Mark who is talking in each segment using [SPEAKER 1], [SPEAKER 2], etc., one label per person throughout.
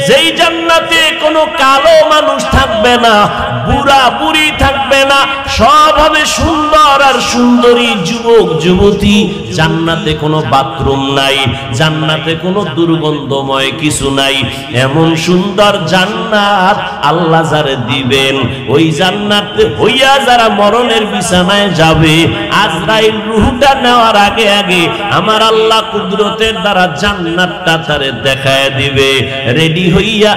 [SPEAKER 1] যেই জান্নাতে কোনো কালো মানুষ থাকবে না, বুড়া বুড়ি থাকবে না, সব হবে সুন্দর আর সুন্দরী যুবক যুবতী। জান্নাতে কোনো বাথরুম নাই, জান্নাতে কোনো দুর্গন্ধময় কিছু নাই। এমন সুন্দর জান্নাত আল্লাহ যারে দিবেন, ওই জান্নাতে হইয়া যারা মরণের বিছানায় যাবে, আজরাইল রূহটা নেওয়ার আগে আগে আমার আল্লাহ কুদরতের দ্বারা জান্নাতটা তারে দেখায় দিবে। রেডি হইয়া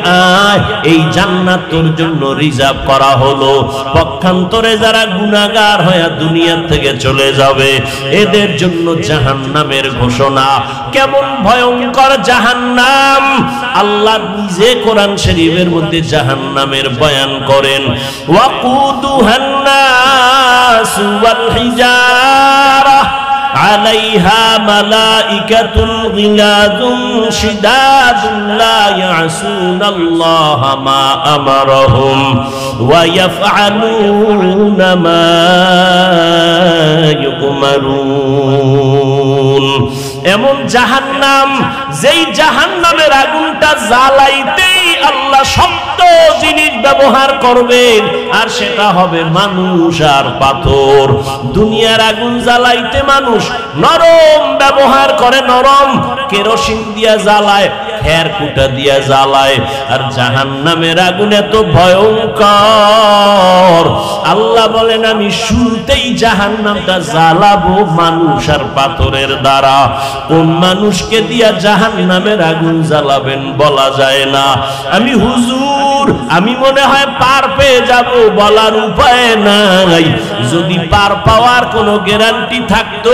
[SPEAKER 1] আয়, এই জান্নাত তোর জন্য রিজার্ভ করা হলো। পক্ষান্তরে যারা গুনাহগার হয়ে দুনিয়া থেকে চলে যাবে, এদের জন্য জাহান্নামের ঘোষণা। কেমন ভয়ঙ্কর জাহান্নাম! আল্লাহ নিজে কোরআন শরীফের মধ্যে জাহান্নামের বয়ান করেন। ওয়াকুদুহান নাস ওয়াল হিজারা আলাইহা মালাইকাতুন গিলাযুন শিদাদুন লা ইয়াসুনাল্লাহা মা আমারহুম ওয়া ইয়াফআলুনা মা ইউমারুন। এমন জাহান্নাম, যেই জাহান্নামের আগুনটা জ্বালাইতেই আল্লাহ শক্ত জিনিস ব্যবহার করবেন, আর সেটা হবে মানুষ আর পাথর। দুনিয়ার আগুন জ্বালাইতে মানুষ নরম ব্যবহার করে, নরম কেরোসিন দিয়া জ্বালায়, খের কুটা দিয়া জ্বালায়। আর জাহান্নামের আগুন এত ভয়ঙ্কর, আল্লাহ বলেন আমি শুরুতেই জাহান্নামটা জ্বালাবো মানুষ আর পাথরের দ্বারা। কোন মানুষকে দিয়া জাহান্নামের আগুন জ্বালাবেন বলা যায় না। আমি হুজুর, আমি মনে হয় পার পেয়ে যাব, বলার উপায় নাই। যদি পার পাওয়ার কোনো গ্যারান্টি থাকতো,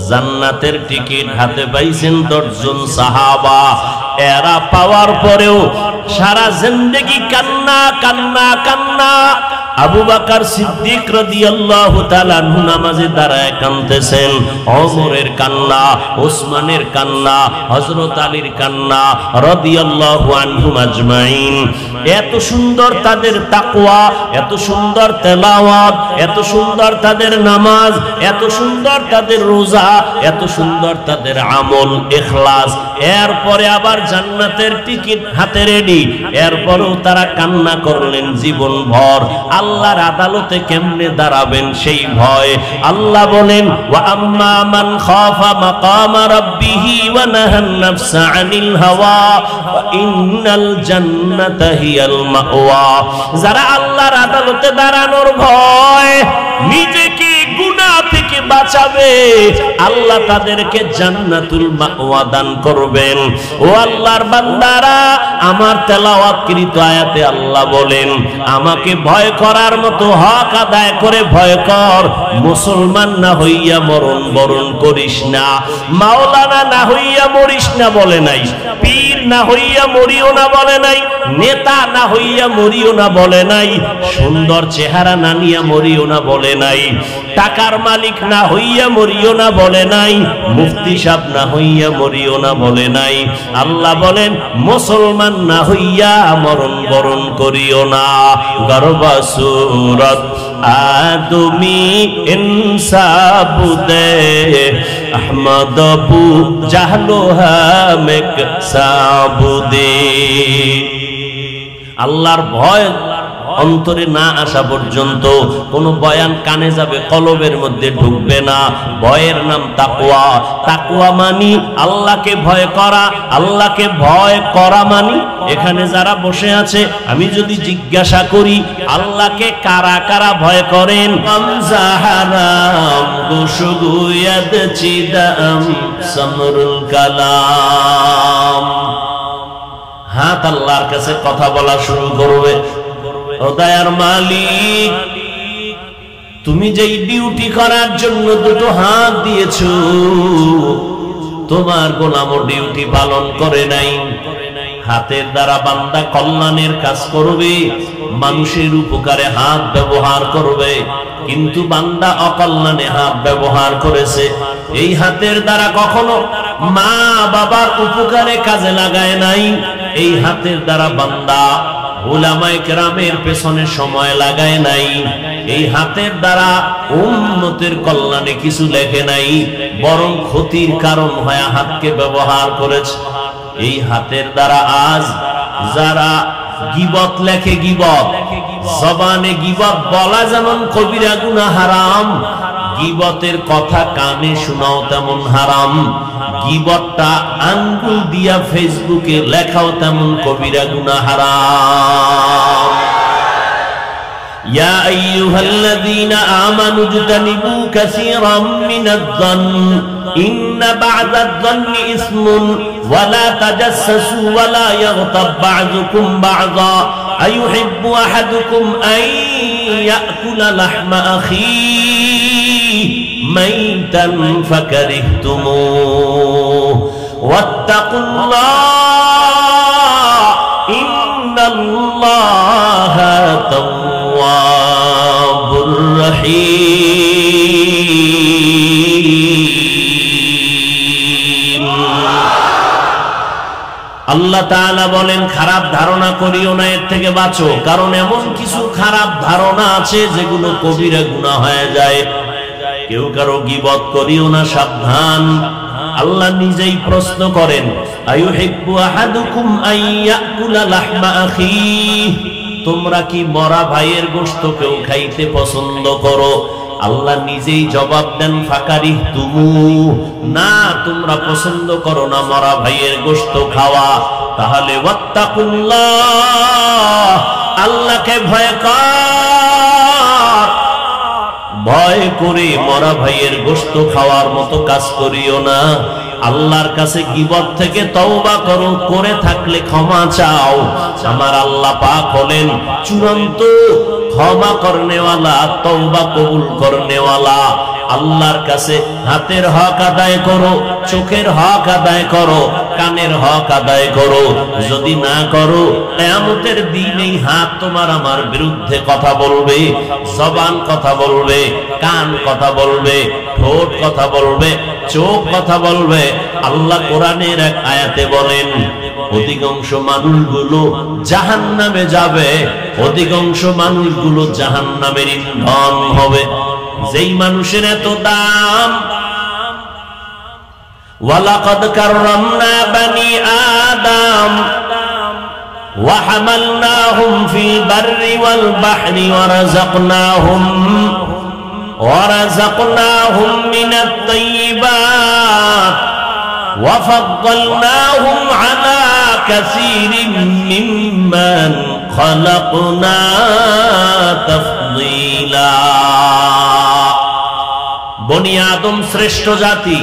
[SPEAKER 1] জান্নাতের টিকিট হাতে পাইছেন 10 জন সাহাবা, এরা পাওয়ার পরেও সারা জিন্দেগি কান্না কান্না কান্না। আবু বকর সিদ্দিক রাদিয়াল্লাহু তাআলা আনহু নামাজে দাঁড়ায় কাঁদতেছেন, ওমরের কান্না, ওসমানের কান্না, হযরত আলীর কান্না রাদিয়াল্লাহু আনহুম আজমাইন। এত সুন্দর তাদের তাকওয়া, এত সুন্দর তেলাওয়াত, এত সুন্দর তাদের নামাজ, এত সুন্দর তাদের রোজা, এত সুন্দর তাদের আমল ইখলাস। এরপরে আবার জান্নাতের টিকিট হাতে রেডি, এরপরেও তারা কান্না করলেন জীবন ভর। আল্লাহর আদালতে কেমনে দাঁড়াবেন সেই ভয়। আল্লাহ বলেন ওয়া আম্মা মান খাফা মাকামা রাব্বিহি ওয়া নাহান নাফসা আনিল হাওয়া ওয়া ইন্নাল জান্নাতা হিয়াল মাওয়া। যারা আল্লাহর আদালতে দাঁড়ানোর ভয়, নিজেকে গুনাহ থেকে বাঁচাবে, আল্লাহ তাদেরকে জান্নাতুল মাওয়া দান করবেন। ও আল্লাহর বান্দারা, আমার তেলাওয়াতকৃত আয়াতে আল্লাহ বলেন আমাকে ভয় করার মতো হক আদায় করে ভয় কর। মুসলমান না হইয়া মরণ বরণ করিস না, মাওলানা না হইয়া মরিস না বলে নাই, পীর না হইয়া মরিও না বলে নাই, নেতা না হইয়া মরিও না বলে নাই, সুন্দর চেহারা না নিয়া মরিও না বলে নাই, টাকার মালিক না হইয়া মরিও না বলে নাই, মুফতি সাহেব না হইয়া মরিও না বলে নাই। আল্লাহ বলেন মুসলমান না হইয়া মরণ বরণ করিও না। গর্বা সূরত আদমি ইনসাবুদে আহমদ বু জাহলো হামেক সাবুদে। আল্লাহর ভয় অন্তরে না আসা পর্যন্ত কোন বয়ান কানে যাবে, কলবের মধ্যে ঢুকবে না। ভয়ের নাম তাকওয়া। তাকওয়া মানি আল্লাহকে ভয় করা, আল্লাহকে ভয় করা মানি এখানে যারা বসে আছে আমি যদি জিজ্ঞাসা করি আল্লাহকে কারা কারা ভয় করেন, আমজাহারাম গুশুগুয়াদ চিদাম সমরুল কালাম, হাত আল্লাহর কাছে কথা বলা শুরু করবে। ও দয়ার মালিক, তুমি যেই ডিউটি করার জন্য দুটো হাত দিয়েছো, তোমার গোলামও ডিউটি পালন করে নাই। হাতের দ্বারা বান্দা কল্যাণের কাজ করবে, মানুষের উপকারে হাত ব্যবহার করবে, কিন্তু বান্দা অকল্যাণে হাত ব্যবহার করেছে। এই হাতের দ্বারা কখনো মা বাবার উপকারে কাজে লাগায় নাই। এই হাতের দ্বারা বান্দা উলামায়ে কেরামের পেছনে সময় লাগায় নাই। এই হাতের দ্বারা উম্মতের কল্যাণে কিছু লেখে নাই, বরং ক্ষতির কারণ হয়ে হাতকে ব্যবহার করেছে। এই হাতের দ্বারা আজ যারা গীবত লেখে, গীবত জবানে গীবত বলা যেমন কবিরা গুনাহ হারাম, গীবতের কথা কানে শোনাও তেমন হারাম, গীবতটা আঙ্গুল দিয়া ফেসবুকে লেখাও তেমন কবিরা গুনাহ হারাম। ইয়া আইয়ুহাল্লাযীনা আমানু ইজতানিবু কাসীরাম মিনায-যন্ন ইন্না বা'দায-যন্নি ইসমুন ওয়া লা তাজাসসু ওয়া লা ইয়াগতাব বা'যুকুম বা'যা আইয়ুহিব্বু আহাদুকুম আন ইয়াকুলা লাহমা আখিহি মাইতান ফাকারিহতুমুহু ওয়াত্তাকুল্লাহ ইন্নাল্লাহা তাওয়াবুর রহিম। আল্লাহ তাআলা বলেন খারাপ ধারণা করিও না, এর থেকে বাঁচো, কারণ এমন কিছু খারাপ ধারণা আছে যেগুলো কবিরা গুনাহ হয়ে যায়। কেউ কারো গীবত করিও না, সাবধান। আল্লাহ নিজেই প্রশ্ন করেন আইয়ুহিব্বু আহাদুকুম আইয়াকুলা লাহমা আখিহি, তোমরা কি মরা ভাইয়ের গোশত কেউ খাইতে পছন্দ করো? আল্লাহ নিজেই জবাব দেন ফাকারিহতুমু, না তোমরা পছন্দ করো না মরা ভাইয়ের গোশত খাওয়া। তাহলে ওয়াত্তাকুল্লাহ, আল্লাহকে ভয় কর, ভয় করে মরা ভাইয়ের গোশত খাওয়ার মতো কাজ করিও না। আল্লাহর কাছে গীবত থেকে তওবা করো, করে থাকলে ক্ষমা চাও। আমার আল্লাহ পাক হলেন চূড়ান্ত ক্ষমা করনেওয়ালা, তওবা কবুল করনেওয়ালা। আল্লাহর কাছে হাতের হক আদায় করো, চোখের হক আদায় করো, কানের হক আদায় করো। যদি না করো, কিয়ামতের দিন এই হাত তোমার আমার বিরুদ্ধে কথা বলবে, জবান কথা বলবে, কান কথা বলবে, ঠোঁট কথা বলবে, চোখ কথা বলবে। আল্লাহ কোরআনের এক আয়াতে বলেন অধিকাংশ মানুষগুলো জাহান্নামে যাবে, অধিকাংশ মানুষগুলো জাহান্নামের ইন্ধন হবে। যেই মানুষের এত দাম, ওয়ালাকাদ কাররামনা বানি আদম ওয়া হামালনাহুম ফিল বাররি ওয়াল বাহরি ওয়া রাযাকনাহুম মিনাত তাইয়্যিবাত ওয়া ফাদ্দালনাহুম আলা কাসীরিন মিম্মান খালাকনা তাফদীলা। বনি আদম শ্রেষ্ঠ জাতি।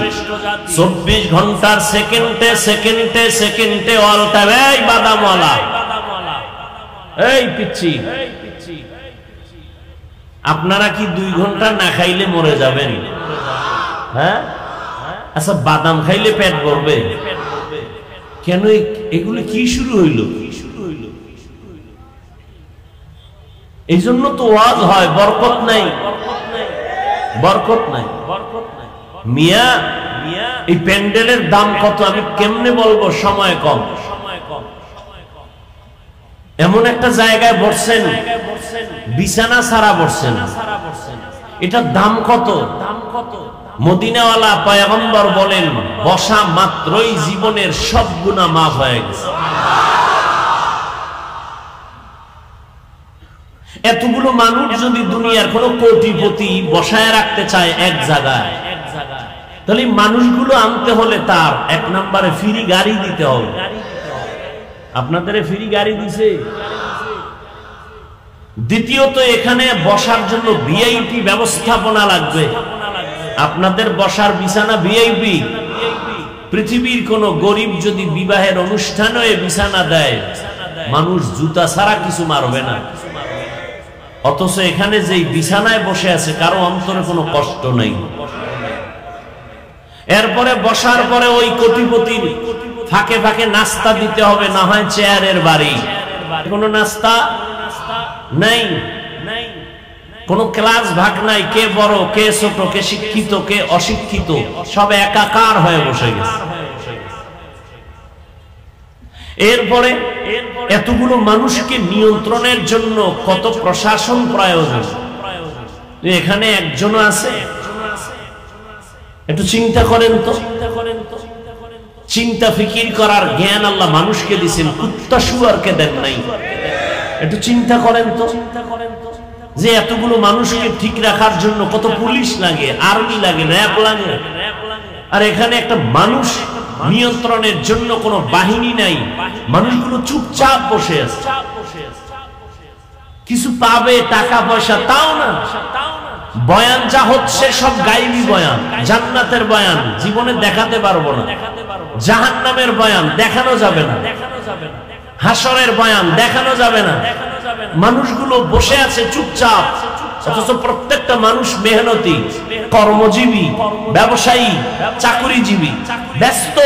[SPEAKER 1] 24 ঘন্টার সেকেন্ডে সেকেন্ডে সেকেন্ডে অল টাইম এই বাদামওয়ালা, এই পিচ্ছি, আপনারা কি 2 ঘন্টা না খাইলে মরে যাবেন? হ্যাঁ, আচ্ছা বাদাম খাইলে পেট ভরবে কেন? এগুলো কি শুরু হইল? এই জন্য তো ওয়াজ হয়, বরকত নাই, বরকত নাই। মিয়া এই প্যান্ডেলের দাম কত আমি কেমনে বলবো, সময় কম। এমন একটা জায়গায় বসছেন, বিছানা ছাড়া বসছেন, এটার দাম কত? মদিনাওয়ালা পয়গম্বর বলেন বসা মাত্রই জীবনের সব গুনাহ মাফ হয়ে গেছে। এতগুলো মানুষ যদি দুনিয়ার কোন কোটিপতি বসায় রাখতে চায় এক জায়গায়, তাহলে মানুষগুলো আনতে হলে তার 1 নম্বরে ফ্রি গাড়ি দিতে হবে। আপনাদের ফ্রি গাড়ি দিছে। দ্বিতীয়ত এখানে বসার জন্য ভিআইপি ব্যবস্থাপনা লাগবে। আপনাদের বসার বিছানা ভিআইপি। পৃথিবীর কোন গরিব যদি বিবাহের অনুষ্ঠানে বিছানা দেয়, মানুষ জুতা ছাড়া কিছু মারবে না। অথচ এখানে যেই বিছানায় বসে আছে কারো অন্তরে কোনো কষ্ট নেই। এরপরে বসার পরে ওই কোটিপতির ফাঁকে ফাঁকে নাস্তা দিতে হবে, না হয় চেয়ারের বাড়ি। কোনো নাস্তা নাই, কোন ক্লাস ভাগ নাই, কে বড় কে ছোট, কে শিক্ষিত কে অশিক্ষিত, সব একাকার হয়ে বসে গেছে। এরপরে এতগুলো মানুষকে নিয়ন্ত্রণের জন্য কত প্রশাসন প্রয়োজন। এখানে একজনও আছে? একটু চিন্তা করেন তো। চিন্তা ফিকির করার জ্ঞান আল্লাহ মানুষকে দিয়েছেন, কুত্তা শুয়ারকে দেন নাই। একটু চিন্তা করেন তো, যে এতগুলো মানুষকে ঠিক রাখার জন্য কত পুলিশ লাগে, আর্মি লাগে, র্যাব লাগে, আর এখানে একটা মানুষ নিয়ন্ত্রণের জন্য কোনো বাহিনী নাই। মানুষগুলো চুপচাপ বসে আছে, কিছু পাবে টাকা পয়সা তাও না। বয়ান যা হচ্ছে সব গায়েবী বয়ান, জান্নাতের বয়ান জীবনে দেখাতে পারবো না, জাহান্নামের বয়ান দেখানো যাবে না, হাসরের বয়ান দেখানো যাবে না। মানুষগুলো বসে আছে চুপচাপ, অথচ প্রত্যেকটা মানুষ মেহনতি, কর্মজীবী, ব্যবসায়ী, চাকুরিজীবী, ব্যস্ত।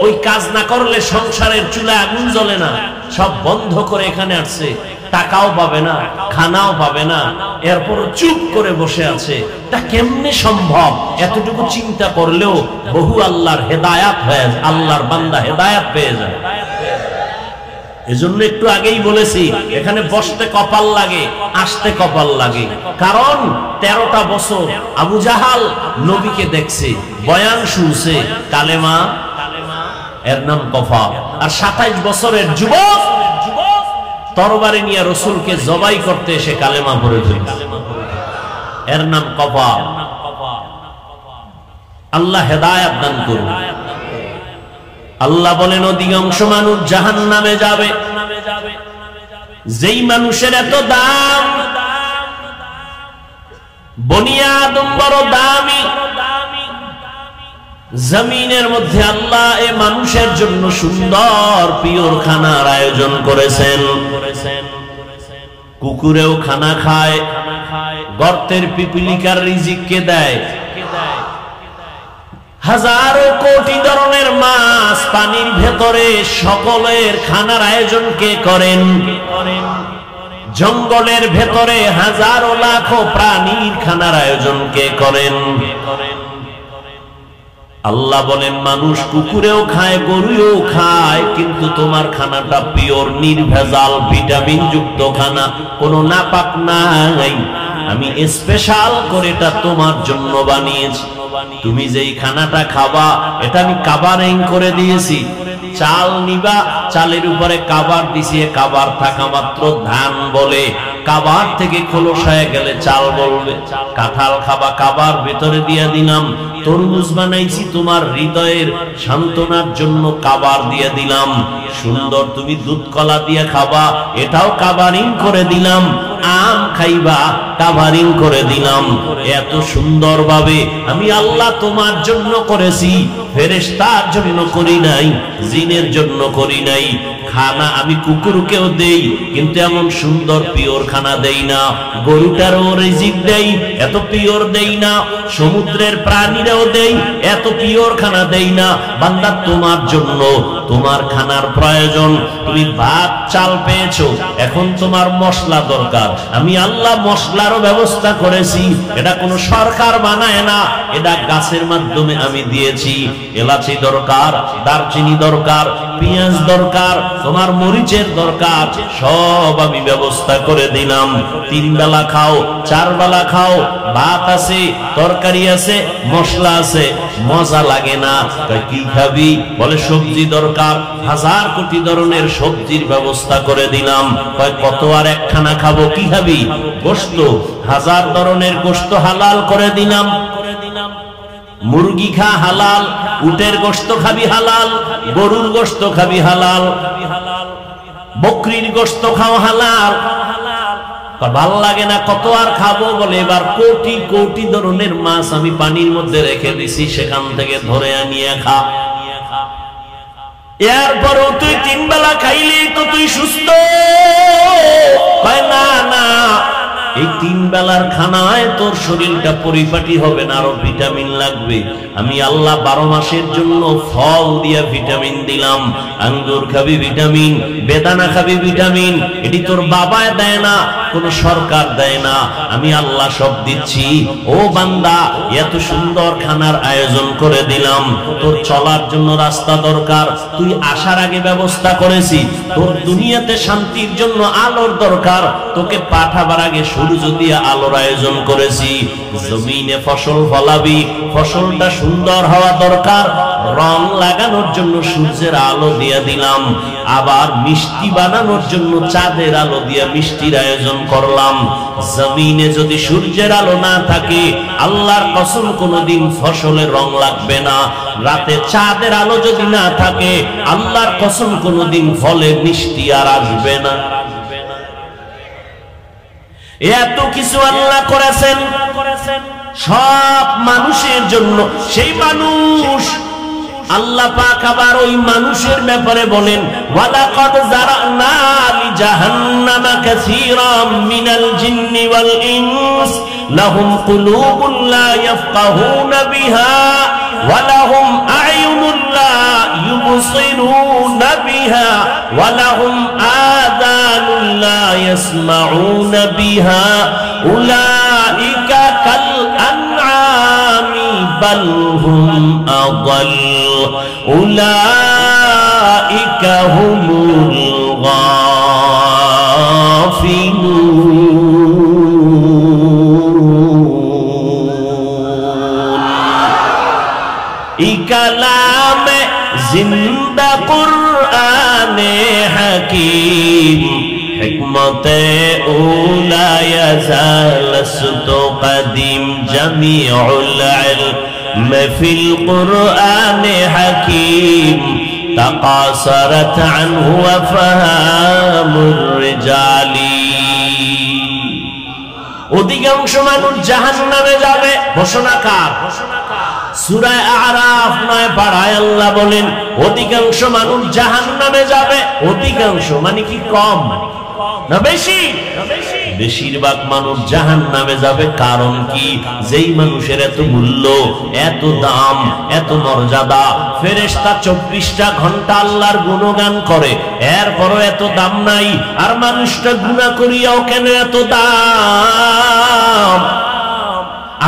[SPEAKER 1] ওই কাজ না করলে সংসারের চুলায় আগুন জ্বলে না, সব বন্ধ করে এখানে আসছে, টাকাও পাবে না, খানাও পাবে না, এরপর চুপ করে বসে আছে। তা কেমনে সম্ভব? এতটুকু চিন্তা করলেও বহু আল্লাহর হেদায়াত হয়ে যায়, আল্লাহর বান্দা হেদায়াত পেয়ে যায়। এজন্য একটু আগেই বলেছি, এখানে বসতে কপাল লাগে, আসতে কপাল লাগে। কারণ 13টা বছর আবু জাহাল নবীকে দেখছে, বয়ান শুনছে, কালেমা, এর নাম কফা। আর 27 বছরের যুবক তরবারি নিয়ে রসুলকে জবাই করতে এসে কালেমা পড়ে ফেলেছে, এর নাম কফা। আল্লাহ হেদায়াত দান করুন। আল্লাহ বলেন, অধিকাংশ মানুষ জাহান্নামে যাবে। যেই মানুষের এত দাম, বনি আদম বড় দামি, জমিনের মধ্যে আল্লাহ এ মানুষের জন্য সুন্দর পিওর খানার আয়োজন করেছেন। কুকুরেও খানা খায়, গর্তের পিপিলিকার রিজিক কে দেয়? হাজারো কোটি ধরনের মাছ পানির ভেতরে, সকলের খানার আয়োজন কে করেন? জঙ্গলের ভেতরে হাজারো লাখো প্রাণীর খানার আয়োজন কে করেন? আল্লাহ বলেন, মানুষ কুকুরেও খায়, গরুও খায়, কিন্তু তোমার খানাটা পিওর, নির্ভেজাল, ভিটামিন যুক্ত খানা, কোনো নাপাক নাই। আমি স্পেশাল করে এটা তোমার জন্য বানিয়েছি। তুমি যেই খানাটা খাবা, এটা আমি কাভারিং করে দিয়েছি। চাল নিবা, চালের উপরে কাভার দিছি, কাভার থাকা মাত্র ধান বলে, কাভার থেকে খোলস হয়ে গেলে চাল বলবে। কাঁঠাল খাবা, কাভার ভেতরে দিয়ে দিলাম। তরমুজ বানাইছি তোমার হৃদয়ের সান্ত্বনার জন্য, কাভার দিয়ে দিলাম। সুন্দর তুমি দুধ কলা দিয়ে খাবা, এটাও কাভারিং করে দিলাম। আম খাইবা, কাভারিং করে দিলাম। এত সুন্দর ভাবে আমি আল্লাহ তোমার জন্য করেছি, ফেরেশতার জন্য করি নাই, জিনের জন্য করি নাই। খানা আমি কুকুরকেও দেই, কিন্তু এমন সুন্দর পিওর খানা দেই না। গরুটারও রিজিক দেই, এত পিওর দেই না। সমুদ্রের প্রাণীরাও দেই, এত পিওর খানা দেই না। বান্দা তোমার জন্য, তোমার খানার প্রয়োজন। তুমি ভাত চাল পেয়েছো, এখন তোমার মশলা দরকার। আমি আল্লাহ মশলারও ব্যবস্থা করেছি। এটা কোনো সরকার বানায় না, এটা গাছের মাধ্যমে আমি দিয়েছি। এলাচি দরকার, দারচিনি দরকার, পেঁয়াজ দরকার, তোমার মরিচের দরকার, সব আমি ব্যবস্থা করে দিলাম। 3 বেলা খাও, 4 বেলা খাও, ভাত আছে, তরকারি আছে, মশলা আছে, মজা লাগে না। কি খাবি? বলে সবজি দরকার, 1000 কোটি ধরনের সবজির ব্যবস্থা করে দিলাম। কত আর একখানা খাবো? কি খাবি? গোশত, 1000 ধরনের গোশত হালাল করে দিলাম। মুরগি খা হালাল, উটের গোশত খাবি হালাল, গরুর গোশত খাবি হালাল, বকরির গোশত খাও হালাল। ভাল লাগে না, কত আর খাবো? বলে এবার কোটি কোটি ধরনের মাছ আমি পানির মধ্যে রেখে দিছি, সেখান থেকে ধরে আনিয়ে খা। এরপরও তুই 3 বেলা খাইলি তো তুই সুস্থ? না না, এই 3 বেলার খানায় তোর শরীরটা পরিপাটি হবে না, আরো ভিটামিন লাগবে। আমি আল্লাহ 12 মাসের জন্য ফল দিয়ে ভিটামিন দিলাম। আঙ্গুর খাবি ভিটামিন, বেদানা খাবি ভিটামিন। এটি তোর বাবায় দেয় না, কোন সরকার দেয় না, আমি আল্লাহ সব দিচ্ছি। ও বান্দা, এত সুন্দর খানার আয়োজন করে দিলাম। তোর চলার জন্য রাস্তা দরকার, তুই আসার আগে ব্যবস্থা করেছি। তোর দুনিয়াতে শান্তির জন্য আলোর দরকার, তোকে পাঠাবার আগে সূর্য দিয়ে আলোর আয়োজন করেছি। জমিনে ফসল ফলাবি, ফসলটা সুন্দর হওয়া দরকার। রং লাগানোর জন্য সূর্যের আলো দিয়ে দিলাম, আবার মিষ্টি বানানোর জন্য চাঁদের আলো দিয়ে মিষ্টির আয়োজন করলাম। জমিনে যদি সূর্যের আলো না থাকে, আল্লাহর কসম কোনোদিন ফসলের রং লাগবে না। রাতে চাঁদের আলো যদি না থাকে, আল্লাহর কসম কোনোদিন ফলে মিষ্টি আর আসবে না। এত কিছু আল্লাহ করেছেন সব মানুষের জন্য। সেই মানুষ আল্লাহ পাক আবার ওই মানুষের ব্যাপারে বলেন, ওয়ালাকাদ যারানা লিজাহান্নামা কাসীরাম মিনাল জিন্নি ওয়াল ইনস লাহুম কুলুবুন লা ইয়াফকাহুনা বিহা ওয়া লাহুম আ'য়ুনুন লা ইউবসিরুনা বিহা ওয়া লাহুম আযানুন লা ইয়াসমাউনা বিহা উলাইকা কাল আনআমি বাল হুম আদাল উলাইকা হুমুল গাফিলুন। এই কালামে জিন্দা কুরআনে হাকিম হিকমতে উলা ইয়াজাল সুতো কদিম জামিউল ইলম ফিল কুরআনে হাকিম তাকাসারাত আনহু আফহামুর রিজালি। অধিকাংশ মানুষ জাহান্নামে যাবে, ঘোষণা কার? সূরা আরাফ 9 পারায় আল্লাহ বলেন অধিকাংশ মানুষ জাহান্নামে যাবে। অধিকাংশ মানে কি কম না বেশি? বেশিরভাগ মানুষ জাহান্নামে যাবে। কারণ কি? যেই মানুষের এত মূল্য, এত দাম, এত মর্যাদা, ফেরেশতা 24টা ঘন্টা আল্লাহর গুণগান করে, এরপরও এত দাম নাই। আর মানুষটা গুনাহ করিয়াও কেন এত দাম?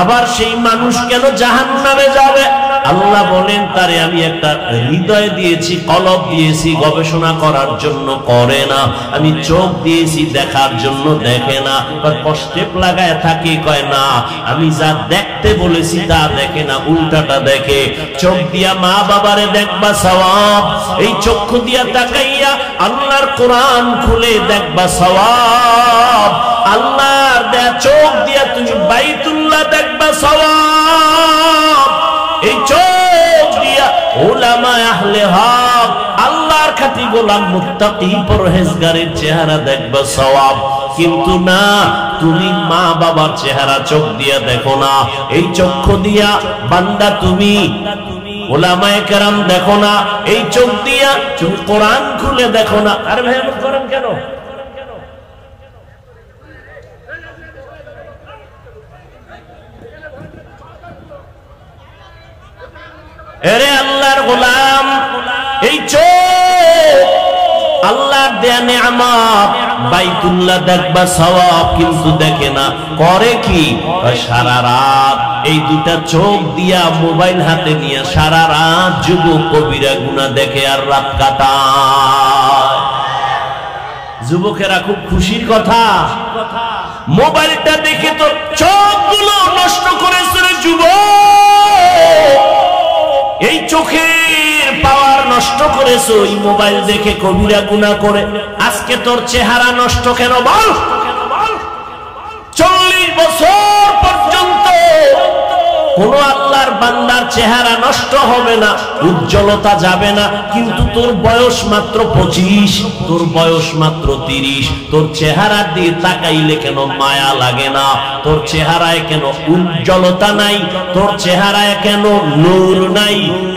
[SPEAKER 1] আবার সেই মানুষ কেন জাহান্নামে যাবে? আল্লাহ বলেন তারে আমি একটা হৃদয় দিয়েছি, কলব দিয়েছি গবেষণা করার জন্য করে না, আমি চোখ দিয়েছি দেখার জন্য দেখে না। স্টেপ লাগায় থাকি, কয় না আমি যা দেখতে বলেছি তা দেখে না, উল্টাটা দেখে। চোখ দিয়া মা বাবারে দেখবা সওয়াব, এই চক্ষু দিয়া তাকাইয়া আল্লাহর কোরআন খুলে দেখবা সওয়াব। আল্লাহর দেয়া চোখ দিয়া তুমি বাইতুল্লাহ দেখবা সওয়াব। এই চোখ দিয়া উলামা আহলে হক আল্লাহর খাঁটি গোলাম মুত্তাকি পরহেজগারের চেহারা দেখবা সওয়াব। কিন্তু না, তুমি মা বাবার চেহারা চোখ দিয়া দেখো না, এই চক্ষু দিয়া বান্দা তুমি উলামায়ে কেরাম দেখো না, এই চোখ দিয়া তুমি কোরআন খুলে দেখো না। আরে ভাই এমন করেন কেন? এরে আল্লাহর গোলাম, এই চোখ আল্লাহর দেয়া নিয়ামত, বাইতুল্লাহ দেখবা সওয়াব কিন্তু দেখে না। করে কি? সারা রাত এই দুটা চোখ দিয়া মোবাইল হাতে নিয়ে সারা রাত যুবক কবিরা গুনাহ দেখে আর রাত কাটায়। যুবকেরা খুব খুশির কথা, মোবাইলটা দেখে তো চোখগুলো নষ্ট করেছে রে যুবক। এই চোখের পাওয়ার নষ্ট করেছো এই মোবাইল দেখে কবিরা গুনাহ করে। আজকে তোর চেহারা নষ্ট কেন বল? 40 বছর পর্যন্ত কোন আল্লাহর বান্দার চেহারা নষ্ট হবে না, উজ্জ্বলতা যাবে না, কিন্তু তোর বয়স মাত্র 25, তোর বয়স মাত্র 30, তোর চেহারা দিয়ে তাকাইলে কেন মায়া লাগে না? তোর চেহারায় কেন উজ্জ্বলতা নাই? তোর চেহারায় কেন নূর নাই?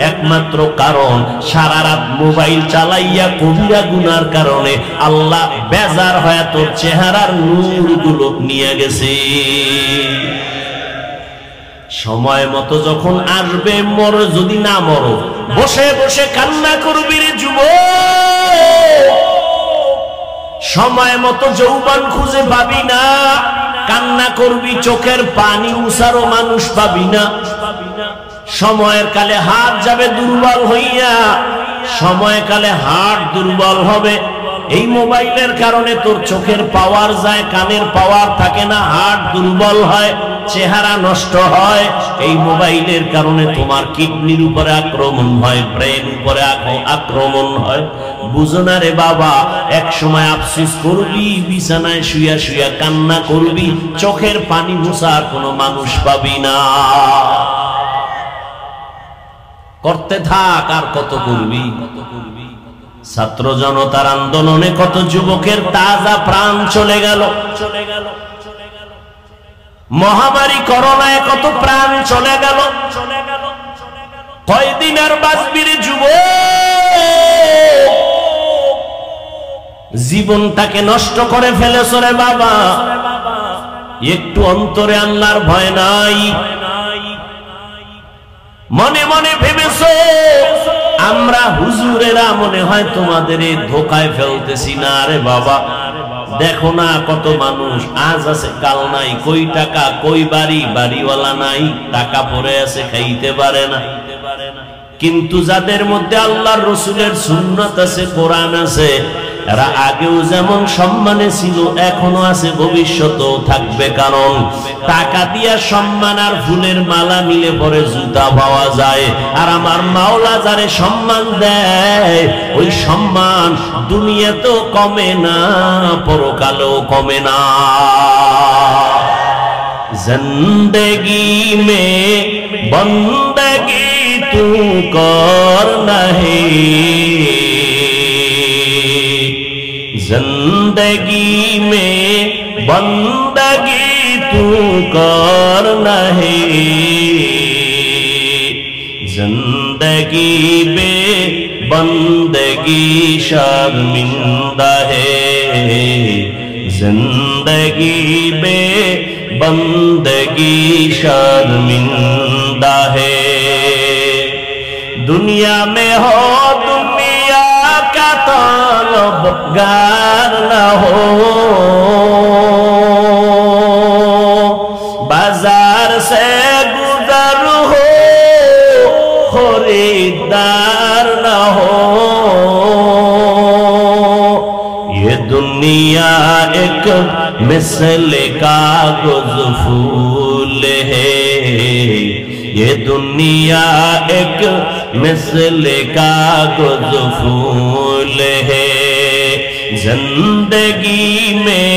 [SPEAKER 1] একমাত্র কারণ সারা রাত মোবাইল চালাইয়া কবিরা গুনার কারণে আল্লাহ বেজার হয়ে তোর চেহারার নূরগুলো নিয়ে গেছে। সময় মতো যখন আসবে, মরো যদি না মরো, বসে বসে কান্না করবি রে যুবক। সময় মতো যৌবন খুঁজে পাবি না, কান্না করবি, চোখের পানি উসারও মানুষ পাবি না। সময়ের কালে হাত যাবে দুর্বল হইয়া, সময়কালে হাত দুর্বল হবে। এই মোবাইলের কারণে তোর চোখের পাওয়ার যায়, কানের পাওয়ার থাকে না, হার্ট দুর্বল হয়, চেহারা নষ্ট হয়। এই মোবাইলের কারণে তোমার কিডনির উপরে আক্রমণ হয়, ব্রেন উপরে আক্রমণ হয়। বুঝো না রে বাবা, এক সময় আফসোস করবি, বিছানায় শুয়া শুয়া কান্না করবি, চোখের পানি মুছার কোনো মানুষ পাবি না। করতে থাক, আর কত করবি? ছাত্র জনতার আন্দোলনে কত যুবকের তাজা প্রাণ চলে গেল। মহামারী করোনায় কত প্রাণ চলে গেল। কয়দিন আর বাঁচবি রে যুবক? জীবনটাকে নষ্ট করে ফেলেছ রে বাবা। একটু অন্তরে আল্লাহর ভয় নাই? মনে মনে ভেবেছো আমরা হুজুরেরা মনে হয় তোমাদের ধোকায় ফেলতেছি না রে বাবা। দেখো না কত মানুষ আজ আছে কাল নাই, কই টাকা কই বাড়ি, বাড়িওয়ালা নাই, টাকা পড়ে আছে খাইতে পারে না। কিন্তু যাদের মধ্যে আল্লাহর রসুলের সুন্নাত আছে, কোরআন আছে, এরা আগেও যেমন সম্মানে ছিল এখনো আছে, ভবিষ্যতেও থাকবে। কারণ টাকা দিয়া সম্মান আর ফুলের মালা মিলে পরে জুতা পাওয়া যায়। আর আমার মাওলা যারে সম্মান দেয় ওই সম্মান দুনিয়াতেও কমে না, পরকালেও কমে না। জিন্দেগি মে বন্দগি তু কর নাহি, जिंदगी में बंदगी तू कर नहीं, जिंदगी बे बंदगी शर्मिंदा है, जिंदगी बे बंदगी शर्मिंदा है। दुनिया में हो दुनिया का तलबगार न हो, बाजार से गुजर हो खरीदार न हो। ये दुनिया एक मिसल कागज फूल है, ये दुनिया एक मिसल कागज फूल है। जिंदगी में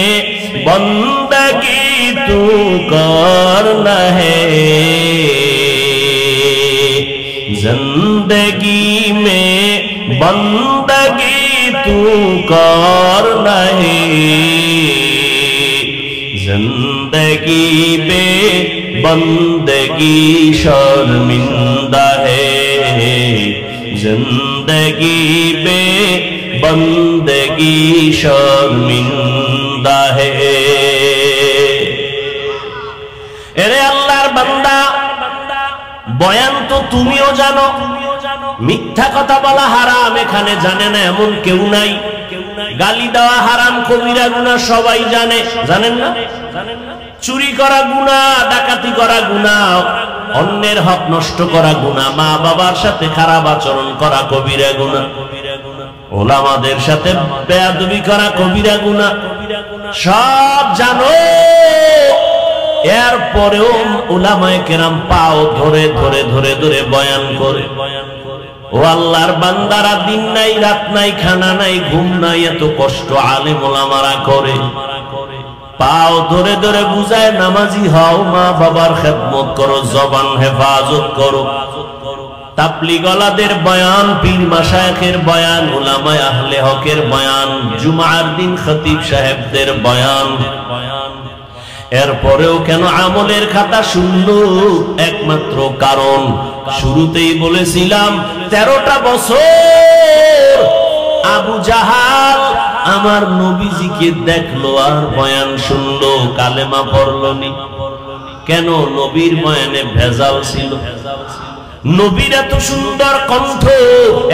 [SPEAKER 1] बंदगी तू करना है, जिंदगी में बंदगी तू करना है, जिंदगी में बंदगी शर्मिंदा है, जिंदगी में बंदगी शर्मिंदा है। এরে আল্লাহর বান্দা, বয়ান তো তুমিও জানো, মিথ্যা কথা বলা হারাম এখানে জানে না এমন কেউ নাই। গালি দেওয়া হারাম, কবিরা গুনাহ সবাই জানে, জানেন না? চুরি করা গুনাহ, ডাকাতি করা গুনাহ, অন্যের হক নষ্ট করা গুনাহ, মা বাবার সাথে খারাপ আচরণ করা কবিরা গুনাহ, ওলামাদের সাথে বেয়াদবি করা কবিরা গুনাহ, সব জানো। এরপরেও উলামায়ে কেরাম পাও ধরে ধরে ধরে ধরে বয়ান করে। ও আল্লাহর বান্দারা, দিন নাই রাত নাই, খানা নাই ঘুম নাই, এত কষ্ট আলেম ওলামারা করে। পাও ধরে ধরে বুঝায় নামাজি হও, মা বাবার খেদমত করো, জবান হেফাজত করো। তাবলীগওয়ালাদের বয়ান, পীর মাশায়েখের বয়ান, উলামায়ে আহলে হকের বয়ান, জুমার দিন খতিব সাহেবদের বয়ান। এরপরেও কেন আমলের খাতা শূন্য? একমাত্র কারণ শুরুতেই বলেছিলাম 13টা বছর আবু জাহাল আমার নবীজিকে দেখলো আর বয়ান শুনলো, কালেমা পড়লনি। কেন? নবীর বয়ানে ভেজাল ছিল। নবীর এত সুন্দর কণ্ঠ,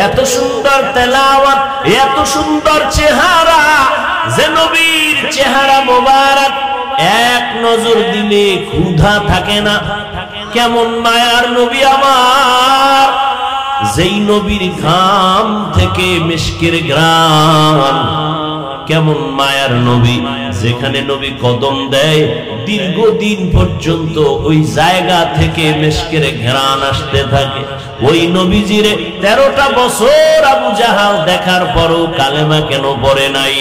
[SPEAKER 1] এত সুন্দর তেলাওয়াত, এত সুন্দর চেহারা, যে নবীর চেহারা মোবারক এক নজর দিলে ক্ষুধা থাকে না। কেমন মায়ার নবী আমার, যেই নবীর ঘাম থেকে মিশকের ঘ্রাণ, কেমন মায়ার নবী, যেখানে নবী কদম দেয় দীর্ঘদিন পর্যন্ত ওই জায়গা থেকে মেশকের ঘেরান আসতে থাকে। ওই নবীজিরে 13টা বছর আবু জাহাল দেখার পরও কালেমা কেন পড়ে নাই?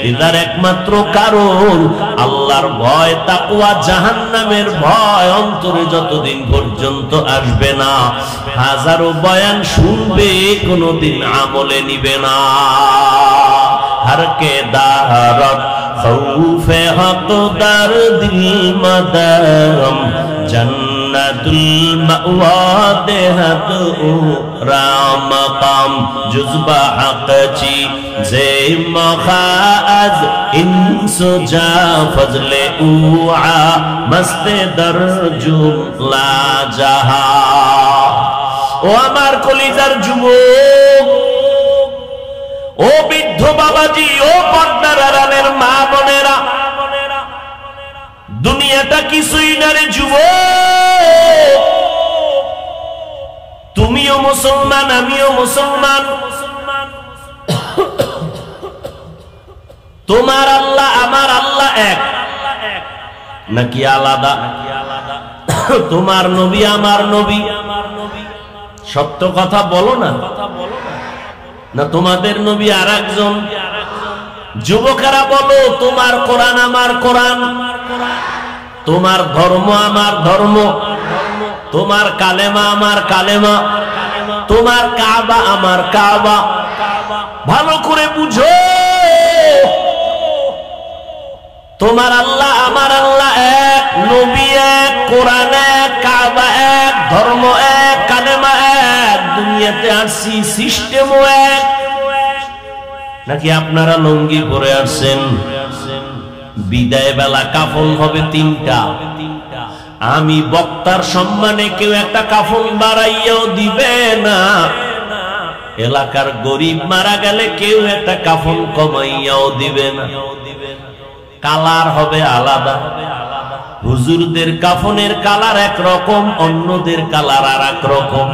[SPEAKER 1] এটার একমাত্র কারণ আল্লাহর ভয়, তাকওয়া, জাহান্নামের ভয় অন্তরে যতদিন পর্যন্ত আসবে না, হাজারো বয়ান শুনবে, কোনদিন আমলে নিবে না। হারকে দারত খৌফে হক দার দিল মাদাম জন্নতুল মাওয়া দেহত রাম কাম জুজবা হকচি জে মখাজ ইনসু জা ফজলে উআ মস্তে দরজুম লা জাহা। ও আমার কলিজার যুবক, ও বৃদ্ধ বাবাজি, ও পর্দার আড়ালের মা বোনেরা, দুনিয়াটা কিছুই না রে যুবক। তুমিও মুসলমান, আমিও মুসলমান। তোমার আল্লাহ আমার আল্লাহ এক নাকি আলাদা? তোমার নবী আমার নবী, সত্য কথা বলো না, না তোমাদের নবী আর একজন? যুবকেরা বলো, তোমার কোরআন আমার কোরআন, তোমার ধর্ম আমার ধর্ম, তোমার কালেমা আমার কালেমা, তোমার কাবা আমার কাবা। ভালো করে বুঝো, তোমার আল্লাহ আমার আল্লাহ এক, নবী এক, কোরআন এক, কাবা এক, ধর্ম এক, কালেমা এক। দুনিয়াতে আসছি সিস্টেমও এক। নাকি আপনারা লুঙ্গি পরে আসছেন? বিদায় বেলা কাফন হবে 3টা। আমি বক্তার সম্মানে কেউ একটা কাফন বাড়াইয়াও দিবে না। এলাকার গরিব মারা গেলে কেউ একটা কাফন কমাইয়াও দিবে না। কালার হবে আলাদা। হুজুরদের কাফনের কালার একরকম, অন্যদের কালার আর এক রকম।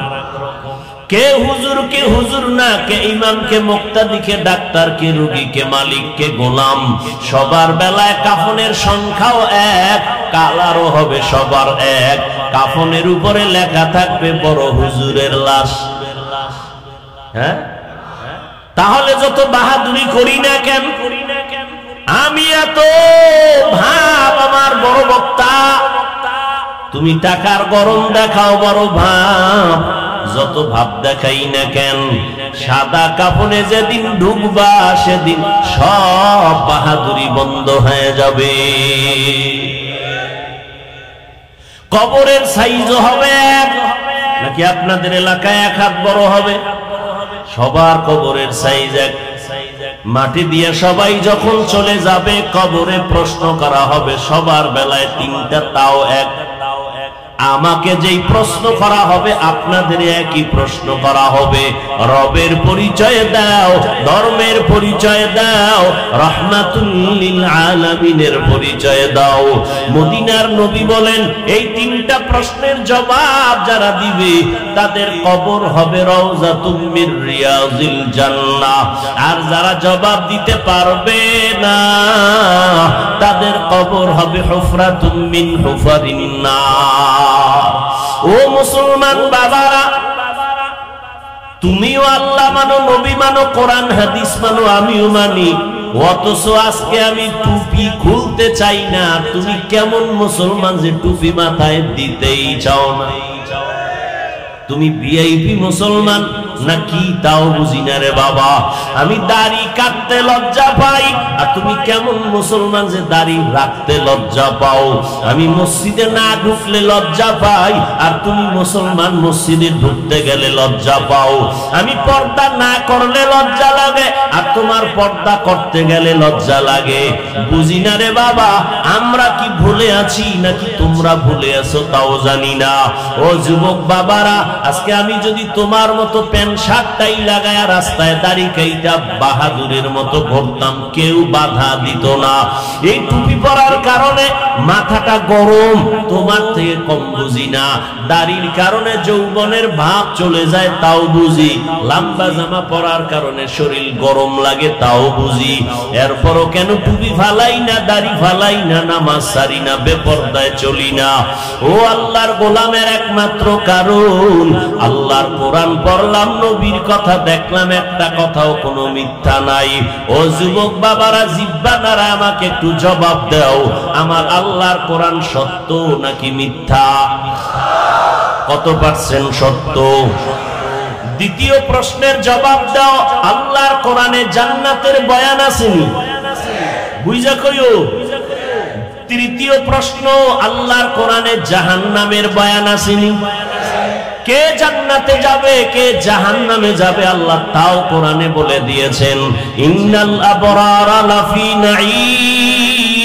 [SPEAKER 1] কে হুজুর কে হুজুর না, কে ইমাম কে মুক্তাদি, কে ডাক্তার, কে রোগী, কে মালিক, কে গোলাম, সবার বেলায় কাফনের সংখ্যাও এক, কালারও হবে সবার এক। কাফনের উপরে লেখা থাকবে বড় হুজুরের লাশ। হ্যাঁ, তাহলে যত বাহাদুরি করি না কেন, আমি এত ভাব আমার বড় বক্তা, তুমি টাকার গরম দেখাও বড় ভাব, যত ভাব দেখাই না কেন, সাদা কাফনে যেদিন ঢুকবা সেদিন সব বাহাদুরি বন্ধ হয়ে যাবে। কবরের সাইজও হবে এক, নাকি আপনাদের এলাকায় 1 হাত বড় হবে? সবার কবরের সাইজ এক। মাটি দিয়ে সবাই যখন চলে যাবে, কবরে প্রশ্ন করা হবে সবার বেলায় 3টা, তাও এক। আমাকে যেই প্রশ্ন করা হবে, আপনাদের একই প্রশ্ন করা হবে। রবের পরিচয় দাও, ধর্মের পরিচয় দাও, রাহমাতুল লিল আলামিনের পরিচয় দাও। মদিনার নবী বলেন, এই 3টা প্রশ্নের জবাব যারা দিবে তাদের কবর হবে রওজাতুম মির রিয়াজিল জান্নাহ। আর যারা জবাব দিতে পারবে না, তাদের কবর হবে হুফরাতুম মিন হুফারিন নার। ও মুসলমান বাবারা, তুমিও আল্লাহ মানো, নবী মানো, কোরআন হাদিস মানো, আমিও মানি, অথচ আজকে আমি টুপি খুলতে চাই না। তুমি কেমন মুসলমান যে টুপি মাথায় দিতেই চাও না? তুমি ভিআইপি মুসলমান নাকি তাও বুঝি না রে বাবা। আমি দাড়ি কাটতে লজ্জা পাই, আর তুমি কেমন মুসলমান যে দাড়ি রাখতে লজ্জা পাও? আমি মসজিদে না ঢুকলে লজ্জা পাই, আর তুমি মুসলমান মসজিদে ঢুকতে গেলে লজ্জা পাও। আমি পর্দা না করলে লজ্জা লাগে, আর তোমার পর্দা করতে গেলে লজ্জা লাগে। বুঝি না রে বাবা, আমরা কি ভুলে আছি নাকি তোমরা ভুলে আছো তাও জানি না। ও যুবক বাবারা, আজকে আমি যদি তোমার মতো প্যান্ট শার্টটাই লাগায়া রাস্তায় দাড়ি কাইটা বাহাদুরের মতো ঘুরতাম, কেউ বাধা দিত না। এই টুপি পরার কারণে মাথাটা গরম, তোমার থেকে কম বুঝি না। দাড়ির কারণে যৌবনের ভাব চলে যায়, তাও বুঝি। লম্বা জামা পরার কারণে শরীর গরম লাগে, তাও বুঝি। এরপরও কেন টুপি ফালাই না, দাড়ি ফালাই না, নামাজ সারি না, বেপরদায় চলি না? ও আল্লাহর গোলামের একমাত্র কারণ, আল্লাহর কোরআন পড়লাম, নবীর কথা দেখলাম, একটা কথাও কোনো মিথ্যা নাই। ও যুবক বাবারা, জিব্বা দ্বারা আমাকে একটু জবাব দাও, আমার আল্লাহর কোরআন সত্য নাকি মিথ্যা? কত পার্সেন্ট সত্য? দ্বিতীয় প্রশ্নের জবাব দাও, আল্লাহর কোরআনে জান্নাতের বয়ান আসেনি? বুঝা কইও। তৃতীয় প্রশ্ন, আল্লাহর কোরআনে জাহান্নামের বয়ান আসেনি? কে জান্নাতে যাবে, কে জাহান্নামে যাবে, আল্লাহ তাও কোরআনে বলে দিয়েছেন। ইন্নাল আবরারা লাফি নাঈম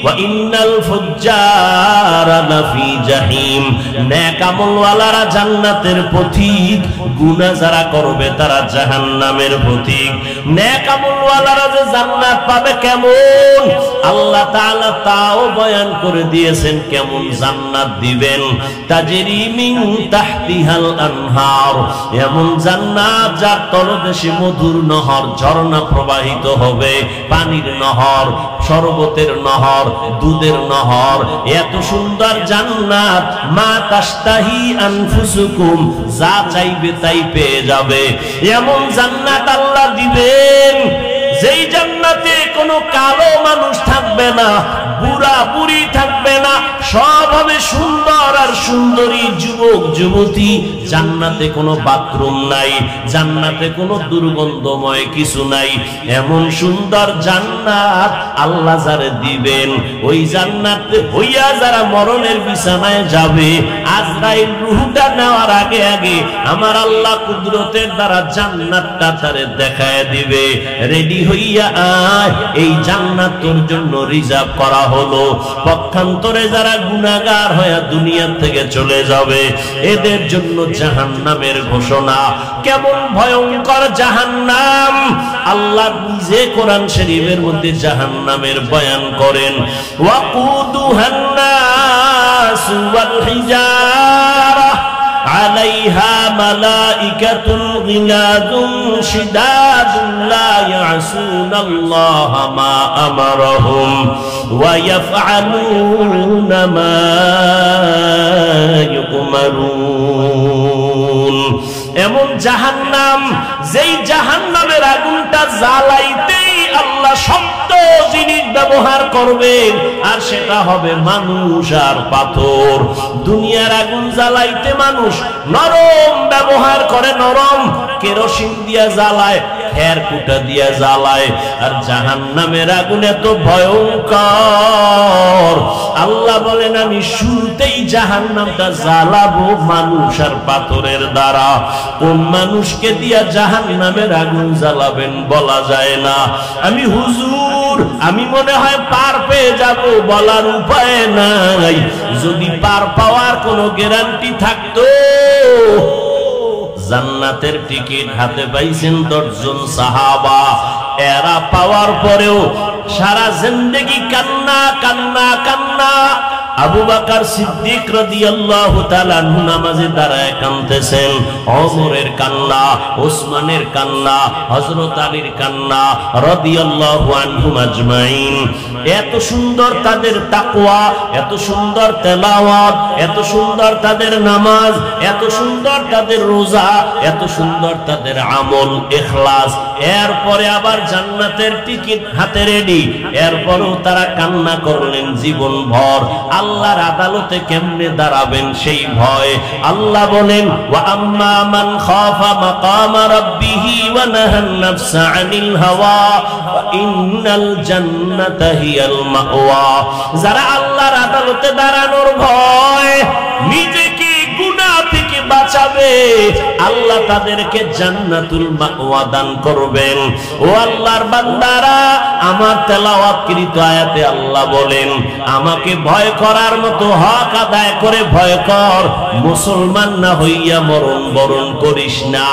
[SPEAKER 1] ওয়া ইন্নাল ফুজ্জারা লাফি জাহিম। নেক আমলওয়ালারা জান্নাতের পথিক, গুনাহ যারা করবে তারা জাহান্নামের পথিক। নেক আমলওয়ালারা যে জান্নাত পাবে কেমন, আল্লাহ তাআলা তাও বয়ান করে দিয়েছেন কেমন জান্নাত দিবেন। তাজরি মিন তাহতিহাল আনহার, এমন জান্নাত যার তলদেশে মধুর নহর, ঝর্ণা প্রবাহিত হবে, পানির নহর, শরবতের নহর, দুধের নহর। এত সুন্দর জান্নাত, মা তাশতাহি আনফুসুকুম, যা চাইবে তাই পেয়ে যাবে। এমন জান্নাত আল্লাহ দিবেন যেই জান্নাতে কোনো কালো মানুষ থাকবে না, বুড়া বুড়ি থাকবে না, সব হবে সুন্দর আর সুন্দরী যুবক যুবতী। জান্নাতে কোনো বাথরুম নাই, জান্নাতে কোনো দুর্গন্ধময় কিছু নাই। এমন সুন্দর জান্নাত আল্লাহ যারে দিবেন, ওই জান্নাতে হইয়া যারা মরণের বিছানায় যাবে, আজরাইল রূহটা নেওয়ার আগে আগে আমার আল্লাহ কুদরতের দ্বারা জান্নাতটা তারে দেখায় দিবে। রেডি হইয়া আয়, এই জান্নাত তোর জন্য রিজার্ভ করা হলো। পক্ষান্তরে যারা গুনাহগার হয়ে দুনিয়া থেকে চলে যাবে, এদের জন্য জাহান্নামের ঘোষণা। কেমন ভয়ঙ্কর জাহান্নাম, আল্লাহ নিজে কোরআন শরীফের মধ্যে জাহান্নামের বয়ান করেন। ওয়াকুদুহান নাস ওয়াল হিজারা আলাইহা মালাইকাতুন গিলাযুন শিদাদুন লা ইয়াসুনাল্লাহা মা আমারহুম ওয়া ইয়াফআলুনা মা ইউমারুন। এমন জাহান্নাম, যেই জাহান্নামের আগুনটা জ্বালাইতেই আল্লাহ শব্দ জিনিস ব্যবহার করবেন, আর সেটা হবে মানুষ আর পাথর। দুনিয়ার আগুন জ্বালাইতে মানুষ নরম ব্যবহার করে, নরম কেরোসিন দিয়া জ্বালায়, খের কুটা দিয়া জ্বালায়। আর জাহান্নামের আগুন এত ভয়ঙ্কর, আল্লাহ বলেন আমি শুরুতেই জাহান্নামটা জ্বালাবো মানুষ আর পাথরের দ্বারা। কোন মানুষকে দিয়া জাহান্নামের আগুন জ্বালাবেন বলা যায় না। আমি হুজুর, আমি মনে হয় পার পেয়ে যাব, বলার উপায় নাই। যদি পার পাওয়ার কোনো গ্যারান্টি থাকতো, জান্নাতের টিকিট হাতে পাইছেন 10 জন সাহাবা, এরা পাওয়ার পরেও সারা জিন্দেগি কান্না কান্না কান্না। আবু বকর সিদ্দিক রাদিয়াল্লাহু তাআলা আনহু নামাজে দাঁড়ায় কাঁদতেছেন, ওমরের কান্না, ওসমানের কান্না, হযরত আলীর কান্না রাদিয়াল্লাহু আনহুম আজমাইন। এত সুন্দর তাদের তাকওয়া, এত সুন্দর তেলাওয়াত, এত সুন্দর তাদের নামাজ, এত সুন্দর তাদের রোজা, এত সুন্দর তাদের আমল ইখলাস। এরপরে আবার জান্নাতের টিকিট হাতে রেডি, এরপরও তারা কান্না করলেন জীবন ভর। আল্লাহর আদালতে কেমনে দাঁড়াবেন সেই ভয়। আল্লাহ বলেন ওয়া আম্মা মান খাফা মাকামা রাব্বিহি ওয়া নাহান নাফসা আনিল হাওয়া ওয়া ইন্নাল জান্নাতা হিয়াল মাওয়া। যারা আল্লাহর আদালতে দাঁড়ানোর ভয়, নিজেকে গুনাহ থেকে বাঁচাবে, দিবে, আল্লাহ তাদেরকে জান্নাতুল মাওয়া দান করবেন। ও আল্লাহর বান্দারা, আমার তেলাওয়াতকৃত আয়াতে আল্লাহ বলেন, আমাকে ভয় করার মতো হক আদায় করে ভয় কর। মুসলমান না হইয়া মরণ বরণ করিস না,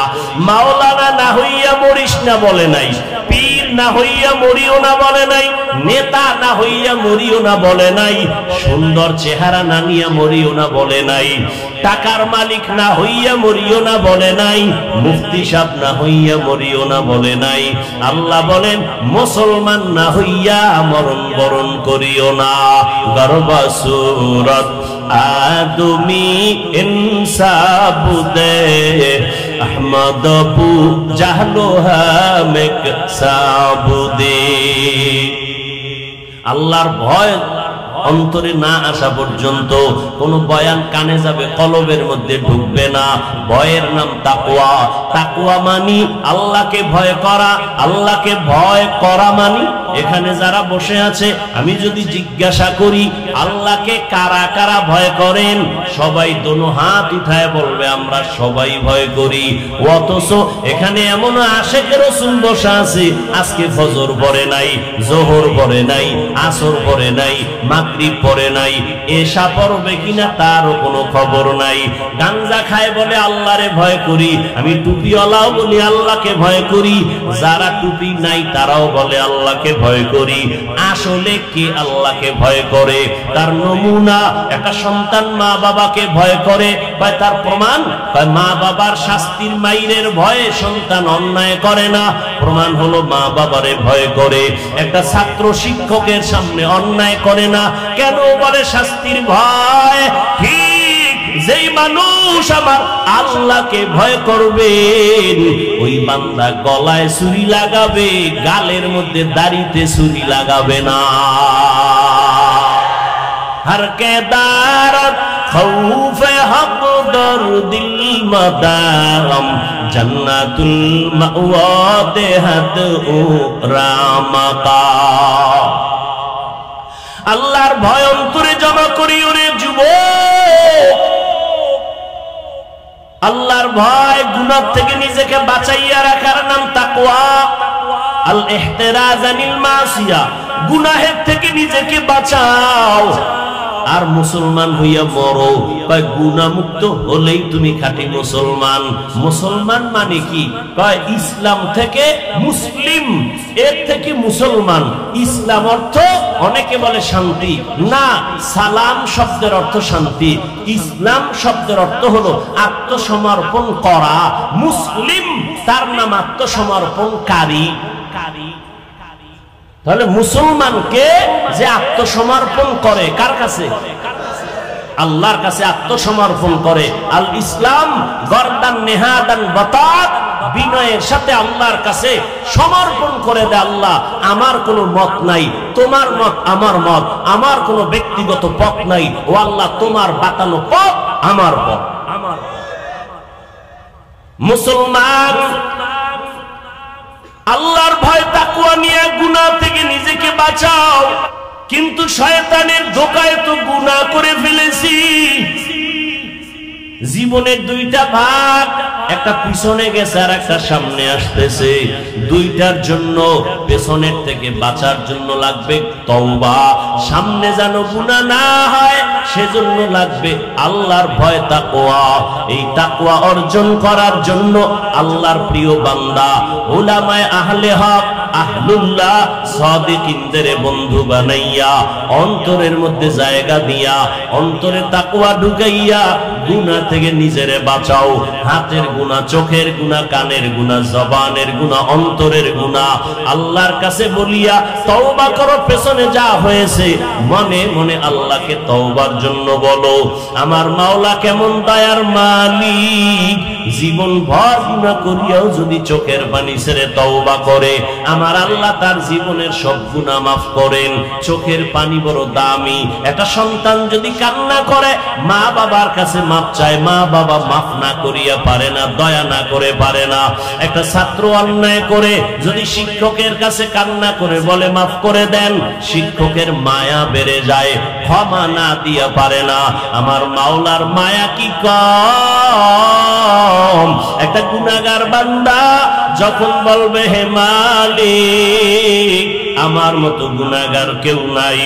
[SPEAKER 1] মাওলানা না হইয়া মরিস না বলে নাই, পীর না হইয়া মরিও না বলে নাই, নেতা না হইয়া মরিও না বলে নাই, সুন্দর চেহারা না নিয়ে মরিও না বলে নাই, টাকার মালিক না হইয়া মরিও না বলে নাই, মুফতি সাহেব না হইয়া মরিও না বলে নাই। আল্লাহ বলেন, মুসলমান না হইয়া মরণ বরণ করিও না। গর্বা সূরত আদমি ইনসাবুদে আহমদ পু জাহলো হামেক সাবুদে। আল্লাহর ভয় অন্তরে না আসা পর্যন্ত কোন বয়ান কানে যাবে, কলবের মধ্যে ঢুকবে না। ভয়ের নাম তাকওয়া। তাকওয়া মানি আল্লাহকে ভয় করা। আল্লাহকে ভয় করা মানি, এখানে যারা বসে আছে আমি যদি জিজ্ঞাসা করি আল্লাহকে কারা কারা ভয় করেন, সবাই দোনো হাত উঠায় বলবে আমরা সবাই ভয় করি। অথচ এখানে এমন আশেক রাসূল বসা আছে, আজকে ফজর পড়ে নাই, যোহর পড়ে নাই, আসর পড়ে নাই, মাগরিব পড়ে নাই, এশা পড়বে কিনা তারও কোনো খবর নাই। গাঞ্জা খায় বলে আল্লাহরে ভয় করি, আমি টুপিওয়ালাও বলি আল্লাহকে ভয় করি, যারা টুপি নাই তারাও বলে আল্লাহকে ভয় করি। আসলে কে আল্লাহকে ভয় করে? তার নমুনা একটা সন্তান মা বাবাকে ভয় করে, তার প্রমাণ মা বাবার শাস্তির মাইরের ভয়ে সন্তান অন্যায় করে না, প্রমাণ হলো মা বাবারে ভয় করে। একটা ছাত্র শিক্ষকের সামনে অন্যায় করে না, কেন বলে শাস্তির ভয়। ঠিক যেই মানুষ আমার আল্লাহকে ভয় করবে, ওই বান্দা গলায় ছুরি লাগাবে, গালের মধ্যে দাড়িতে ছুরি লাগাবে না। हर के दारत खौफ हक दर दिल मदाम जन्नतुल मअवा देहत उ रामका। আল্লাহর ভয় অন্তরে জমা করি ওরে যুবক। আল্লাহর ভয় গুনাহ থেকে নিজেকে বাঁচাইয়া রাখার নাম তাকওয়া। আল ইহতিরাজ আনিল মাসিয়া, গুনাহের থেকে নিজেকে বাঁচাও। আর মুসলমান হইয়া মরো, কয় গুনাহ মুক্ত হলেই তুমি খাঁটি মুসলমান। মুসলমান মানে কি? কয় ইসলাম থেকে মুসলিম, এর থেকে মুসলমান। ইসলাম অর্থ অনেকে বলে শান্তি, না, সালাম শব্দের অর্থ শান্তি। ইসলাম শব্দের অর্থ হলো আত্মসমর্পণ করা। মুসলিম তার নাম আত্মসমর্পণকারী। তাহলে মুসলমানকে যে আত্মসমর্পণ করে কার কাছে? আল্লাহর কাছে আত্মসমর্পণ করে। আল ইসলাম গরদান নেহাদান বাতাত, বিনয়ের সাথে আল্লাহর কাছে সমর্পণ করে দেয়। আল্লাহ, আমার কোনো মত নাই, তোমার মত আমার মত, আমার কোনো ব্যক্তিগত পথ নাই। ও আল্লাহ, তোমার বাতানো পথ আমার পথ। মুসলমান আল্লাহর ভয় তাকওয়া নিয়ে গুনাহ থেকে নিজেকে বাঁচাও। কিন্তু শয়তানের ধোঁকায় তো গুনাহ করে ফেলেছি। জীবনের দুইটা ভাগ, একটা পিছনে গেছে আর একটা সামনে আসতেছে। দুইটার জন্য পেছনের থেকে বাঁচার জন্য লাগবে তওবা, সামনে যেন গুনাহ না হয় সেজন্য লাগবে আল্লাহর ভয় তাকওয়া। এই তাকওয়া অর্জন করার জন্য আল্লাহর প্রিয় বান্দা উলামায়ে আহলে হক আহলুল্লাহ সাদিকিনদের বন্ধু বানাইয়া, অন্তরের মধ্যে জায়গা দিয়া, অন্তরে তাকওয়া ঢুকাইয়া গুনাহ থেকে নিজেরে বাঁচাও। হাতের গুনাহ, চোখের গুনাহ, কানের গুনাহ, জবানের গুনাহ, অন্তরের গুনাহ আল্লাহর কাছে বলিয়া তওবা করো। পেছনে যা হয়েছে মনে মনে আল্লাহকে তওবার জন্য বলো। আমার মাওলা কেমন দয়ার মালিক, জীবন ভর গুনাহ করিয়াও যদি চোখের পানি ছেড়ে তওবা করে, আমার আল্লাহ তার জীবনের সব গুনাহ মাফ করেন। চোখের পানি বড় দামি। একটা সন্তান যদি কান্না করে, মা বাবার কাছে মাফ চায়, মা বাবা মাফ না করিয়া পারে না, দয়া না করে পারে না। একটা ছাত্র অন্যায় করে যদি শিক্ষকের কাছে কান্না করে বলে মাফ করে দেন, শিক্ষকের মায়া বেড়ে যায়, ক্ষমা না দিয়া পারে না। আমার মাওলার মায়া কি কম? একটা গুনাহগার বান্দা যখন বলবে হে মালিক আমার মতো গুনাহগার কেউ নাই,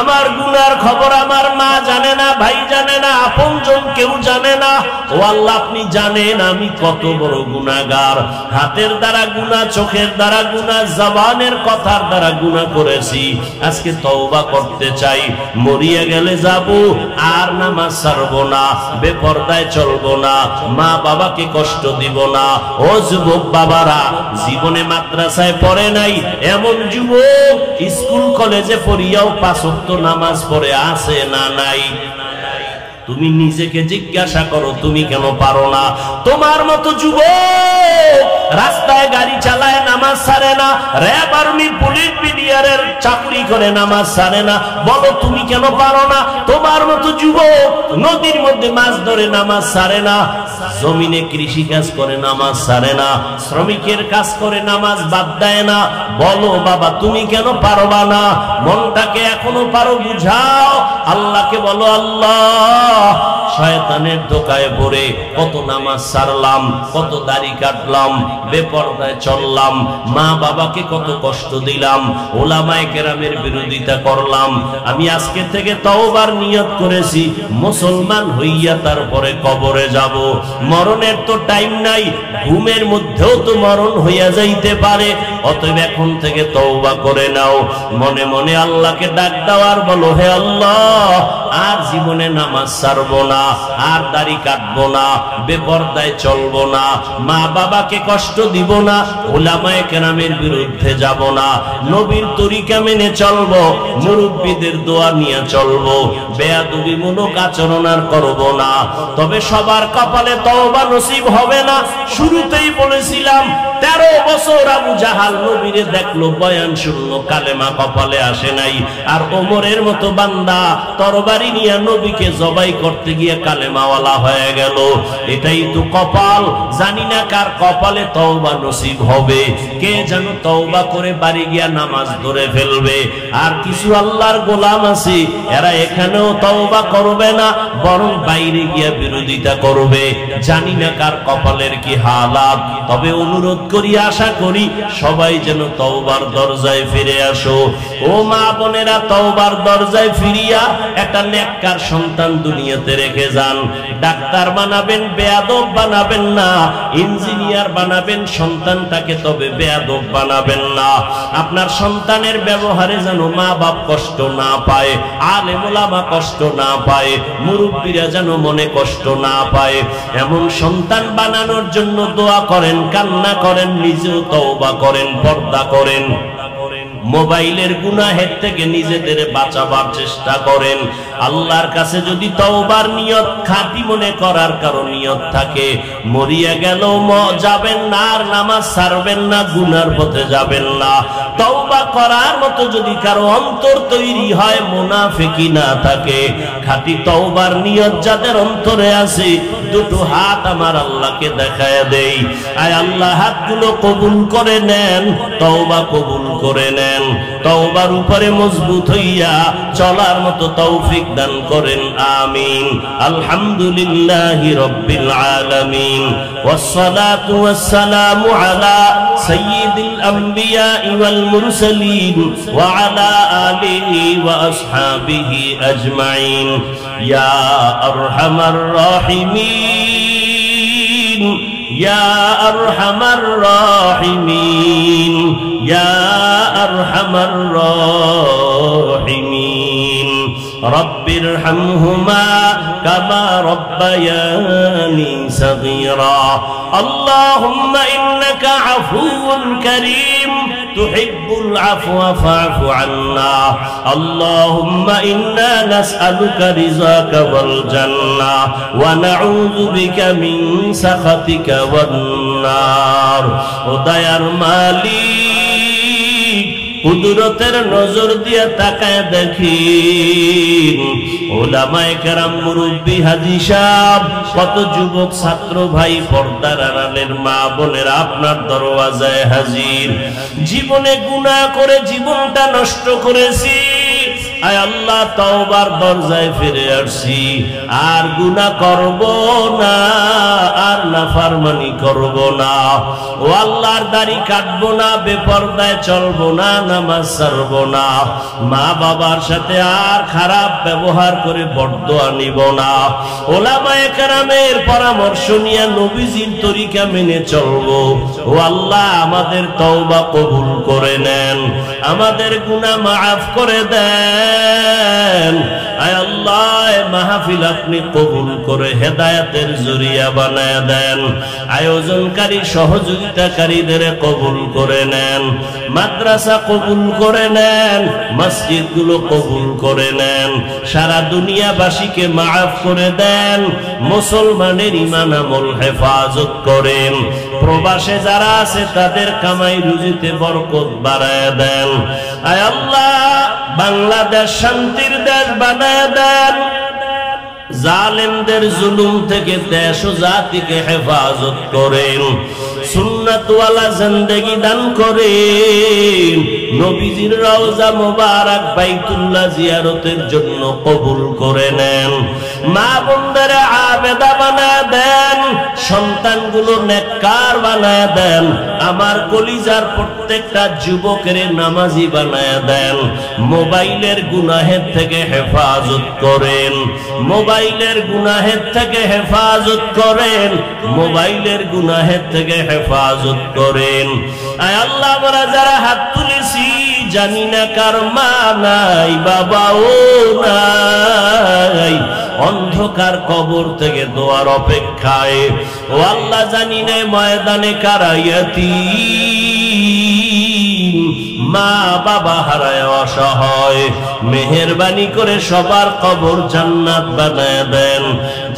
[SPEAKER 1] আমার গুনার খবর আমার মা জানে না, ভাই জানে না, আপনজন কেউ জানে না, ও আল্লাহ আপনি জানেন আমি কত বড় গুনাহগার। হাতের দ্বারা গুনাহ, চোখের দ্বারা গুনাহ, জবানের কথার দ্বারা গুনাহ করেছি, আজকে তওবা করতে চাই। মরিয়া গেলে যাব, আর নামাজ ছাড়বো না, বেপরদায় চলবো না, মা বাবাকে কষ্ট দিব না। ও যুবক বাবারা, জীবনে মাদ্রাসায় পড়ে নাই এমন যুবক স্কুল কলেজে পড়িয়াও 5 ওয়াক্ত নামাজ পড়ে আছে না নাই? তুমি নিজেকে জিজ্ঞাসা করো, তুমি কেন পারো না? তোমার মতো যুবক রাস্তায় গাড়ি চালায় নামাজ ছাড়ে না, র‍্যাব আর্মি পুলিশ বিডিআরের চাকরি করে নামাজ ছাড়ে না, বলো তুমি কেন পারো না? তোমার মতো যুবক নদীর মধ্যে মাছ ধরে নামাজ ছাড়ে না, জমিনে কৃষি কাজ করে নামাজ ছাড়ে না, শ্রমিকের কাজ করে নামাজ বাদ দেয় না, বলো বাবা তুমি কেন পারবা না? মনটাকে এখনো পারো বুঝাও, আল্লাহকে বলো আল্লাহ শয়তানের ধোকায় পড়ে কত নামাজ ছাড়লাম, কত দাড়ি কাটলাম, বেপরদায় চললাম, মা বাবাকে কত কষ্ট দিলাম, ওলামায়ে কেরামের বিরোধিতা করলাম। আমি আজকে থেকে তওবার নিয়ত করেছি, মুসলমান হইয়া তারপরে কবরে যাব। মরণের তো টাইম নাই, ঘুমের মধ্যেও তো মরণ হইয়া যাইতে পারে, অতএব এখন থেকে তওবা করে নাও। মনে মনে আল্লাহকে ডাক দাও আর বলো হে আল্লাহ আর জীবনে নামাজ ছাড়বো না, আর দাড়ি কাটবো না, বেপরদায় চলবো না, মা বাবাকে কষ্ট দিব না, উলামায়ে কেরামের বিরুদ্ধে যাব না, নবীর তরিকা মেনে চলবো, মুরব্বিদের দোয়া নিয়ে চলবো, বেয়াদবিমূলক আচরণ আর করবো না। তবে সবার কপালে তওবা নসিব হবে না। শুরুতেই বলেছিলাম 13 বছর আবু জাহাল নবীরে দেখলো, বয়ান শুনলো, কালেমা কপালে আসে নাই। আর ওমরের মতো বান্দা তরবারি নিয়ে নবীকে জবাই করতে গিয়ে কালেমাওয়ালা হয়ে গেল। এটাই তো কপাল। জানি না কার কপালে তওবা নসিব হবে, কে যেন তওবা করে বাড়ি গিয়া নামাজ ধরে ফেলবে। আর কিছু আল্লাহর গোলাম আছে, এরা এখানেও তওবা করবে না, বরং বাইরে গিয়া বিরোধিতা করবে। জানি না কার কপালের কি হালাত, তবে অনুরোধ করি, আশা করি সবাই যেন তওবার দরজায় ফিরে আসো। ও মা বোনেরা, তওবার দরজায় ফিরিয়া একটা নেককার সন্তান দুনিয়াতে রেখে যান। ডাক্তার বানাবেন, বেয়াদব বানাবেন না। ইঞ্জিনিয়ার বানাবেন সন্তানটাকে, তবে বেয়াদব বানাবেন না। আপনার সন্তানের ব্যবহারে যেন মা বাপ কষ্ট না পায়, আলেম ওলামা কষ্ট না পায়, মুরব্বীরা যেন মনে কষ্ট না পায়, এমন সন্তান বানানোর জন্য দোয়া করেন, কান্না করেন, নিজেও তওবা করেন, পর্দা করেন। মোবাইলের গুনাহের থেকে নিজেদের বাঁচাবার চেষ্টা করেন। আল্লাহর কাছে যদি তওবার নিয়ত খাঁটি মনে করার কারো নিয়ত থাকে, মরিয়া গেল যাবেন না, আর নামাজ ছাড়বেন না, গুনার পথে যাবেন না। তওবা করার মতো যদি কারো অন্তর তৈরি হয়, মুনাফিকি না থাকে, খাঁটি তওবার নিয়ত যাদের অন্তরে আছে, দুটো হাত আমার আল্লাহকে দেখায় দেই। আয় আল্লাহ হাতগুলো কবুল করে নেন, তওবা কবুল করে নেন, তওবার উপরে মজবুত হইয়া চলার মতো তৌফিক দান করেন, আমিন। আলহামদুলিল্লাহি রাব্বিল আলামিন, ওয়াসসালাতু ওয়াসসালামু আলা সাইয়্যিদিল আমবিয়া ওয়াল মুরসালিন ওয়া আলা আলিহি ওয়া আসহাবিহি আজমাইন। ইয়া আরহামার রাহিমিন, ইয়া আরহামার রাহিমিন, ইয়া আরহামার রাহিমিন। রব্বি রব্বিরহামহুমা কামা রব্বায়ানি সগীরা আল্লাহুম্মা ইন্নাকা আফুউন কারীম তুহিব্বুল আফওয়া ফা'ফু আন্না আল্লাহুম্মা ইন্না নাসআলুকা রিযাকা ওয়াল জান্নাহ ওয়া নাউযু বিকা মিন সাখাতিকা ওয়ান নার। ও দয়ার মালিক, কুদরতের নজর দিয়ে তাকায় দেখেন ওলামায়ে কেরাম, মুরব্বী, হাজী সাহেব, কত যুবক ছাত্র ভাই, পর্দার আড়ালের মা বোনেরা আপনার দরওয়াজায় হাজির। জীবনে গুনাহ করে জীবনটা নষ্ট করেছি, আয় আল্লাহ তওবার দরজায় ফিরে আসছি, আর গুনাহ করব না, আর নাফরমানি করব না। ও আল্লাহর দাড়ি কাটবো না, বেপরদায় চলবো না, নামাজ ছাড়বো না, মা বাবার সাথে আর খারাপ ব্যবহার করে বরদোয়া নিব না। ওলামায়ে কেরামের পরামর্শ নিয়ে নবীজির তরিকা মেনে চলবো। ও আল্লাহ আমাদের তওবা কবুল করে নেন, আমাদের গুনাহ মাফ করে দেন। আয় আল্লাহ মাহফিল আপনি কবুল করে হেদায়েতের জরিয়া বানায় দেন। আয়োজনকারী সহযোগিতাকারীদের কবুল করে নেন, মাদ্রাসা কবুল করে নেন, মসজিদগুলো কবুল করে নেন, সারা দুনিয়াবাসীকে মাফ করে দেন, মুসলমানের ঈমান আমল হেফাজত করেন, প্রবাসে যারা আছে তাদের কামাই রুজিতে বরকত বাড়ায় দেন। আয় আল্লাহ বাংলাদেশ শান্তির দেশ বানায় দেন, জালেমদের জুলুম থেকে দেশ ও জাতিকে হেফাজত করেন, সুন্নাতওয়ালা জিন্দেগি দান করেন, নবীজির রওজা মোবারক বাইতুল্লাহ জিয়ারতের জন্য কবুল করে নেন, মা বোনদের আবেদা বানায় দেন, সন্তানগুলো নেককার বানায় দেন, আমার কলিজার প্রত্যেকটা যুবকের নামাজি বানায় দেন, মোবাইলের গুনাহের থেকে হেফাজত করেন, মোবাইলের গুনাহের থেকে হেফাজত করেন, মোবাইলের গুনাহের থেকে হেফাজত করেন। আয় আল্লাহ আমরা যারা হাত তুলেছি জানি না কার মা নাই, বাবাও নাই, অন্ধকার কবর থেকে দোয়ার অপেক্ষায়। ও আল্লাহ জানি না ময়দানে কারা ইয়াতীম, মা বাবা হারায় অসহায়, মেহেরবানি করে সবার কবর জান্নাত বানায় দেন,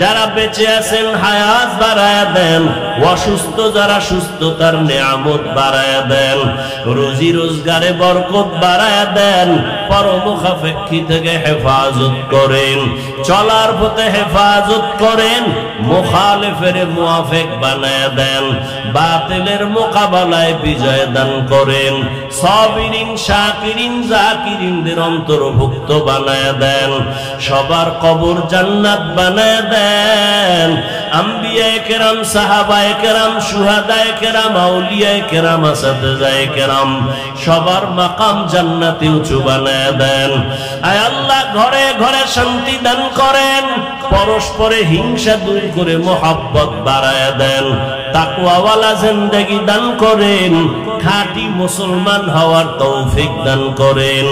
[SPEAKER 1] যারা বেঁচে আছেন হায়াত বাড়ায় দেন, অসুস্থ যারা সুস্থতার নিয়ামত বাড়ায় দেন, রুজি রোজগারে বরকত বাড়ায় দেন, পরমুখাপেক্ষী থেকে হেফাজত করেন, চলার পথে হেফাজত করেন, মুখালিফের মুওয়াফিক বানায় দেন, বাতিলের মোকাবেলায় বিজয় দান করেন, সাবিরিন শাকিরিন জাকিরিনদের অন্তর্ভুক্ত বানায় দেন, সবার কবর জান্নাত বানায় দেন। আম্বিয়ায়ে কেরাম, সাহাবায়ে কেরাম, শুহাদায়ে কেরাম, আউলিয়ায়ে কেরাম, আসাতিজায়ে কেরাম সবার মাকাম জান্নাতে উঁচু বানায় দেন। আয় আল্লাহ ঘরে ঘরে শান্তি দান করেন, পরস্পরে হিংসা দূর করে মোহাব্বত বাড়ায় দেন, তাকওয়াওয়ালা জিন্দেগি দান করেন, খাঁটি মুসলমান হওয়ার তৌফিক দান করেন।